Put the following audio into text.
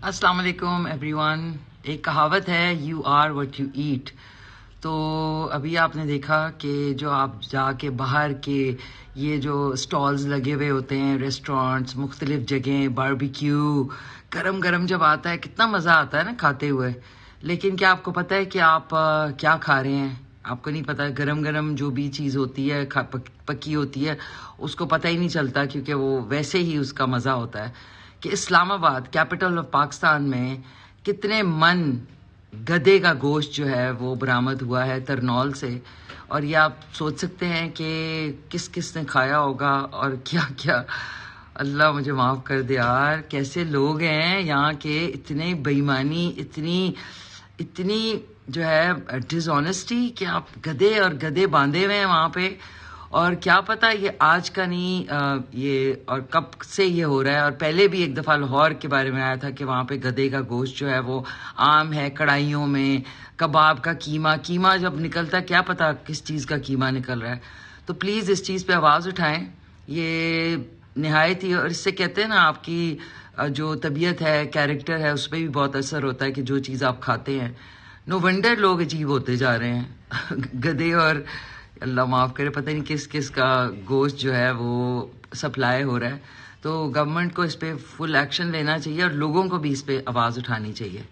السلام علیکم every one. ایک کہاوت ہے you are what you eat. تو ابھی آپ نے دیکھا کہ جو آپ جا کے باہر کے یہ جو سٹالز لگے ہوئے ہوتے ہیں، ریسٹورینٹس، مختلف جگہیں، باربیکیو گرم گرم جب آتا ہے کتنا مزہ آتا ہے نا کھاتے ہوئے. لیکن کیا آپ کو پتہ ہے کہ آپ کیا کھا رہے ہیں؟ آپ کو نہیں پتا. گرم گرم جو بھی چیز ہوتی ہے پکی ہوتی ہے اس کو پتہ ہی نہیں چلتا، کیونکہ وہ ویسے ہی اس کا مزہ ہوتا ہے. کہ اسلام آباد کیپٹل آف پاکستان میں کتنے من گدے کا گوشت جو ہے وہ برآمد ہوا ہے ترنول سے. اور یہ آپ سوچ سکتے ہیں کہ کس کس نے کھایا ہوگا اور کیا کیا. اللہ مجھے معاف کر دے یار، کیسے لوگ ہیں یہاں کے. اتنے بےایمانی، اتنی جو ہے ڈس آنیسٹی کہ آپ گدے اور گدے باندھے ہوئے ہیں وہاں پہ. اور کیا پتا یہ آج کا نہیں، یہ اور کب سے یہ ہو رہا ہے. اور پہلے بھی ایک دفعہ لاہور کے بارے میں آیا تھا کہ وہاں پہ گدے کا گوشت جو ہے وہ عام ہے کڑھائیوں میں. کباب کا قیمہ جب نکلتا ہے کیا پتا کس چیز کا قیمہ نکل رہا ہے. تو پلیز اس چیز پہ آواز اٹھائیں. یہ نہایت ہی، اور اس سے کہتے ہیں نا آپ کی جو طبیعت ہے، کیریکٹر ہے، اس پہ بھی بہت اثر ہوتا ہے کہ جو چیز آپ کھاتے ہیں. نو ونڈر لوگ عجیب ہوتے جا رہے ہیں گدے. اور اللہ معاف کرے، پتہ نہیں کس کس کا گوشت جو ہے وہ سپلائی ہو رہا ہے. تو گورنمنٹ کو اس پہ فل ایکشن لینا چاہیے اور لوگوں کو بھی اس پہ آواز اٹھانی چاہیے.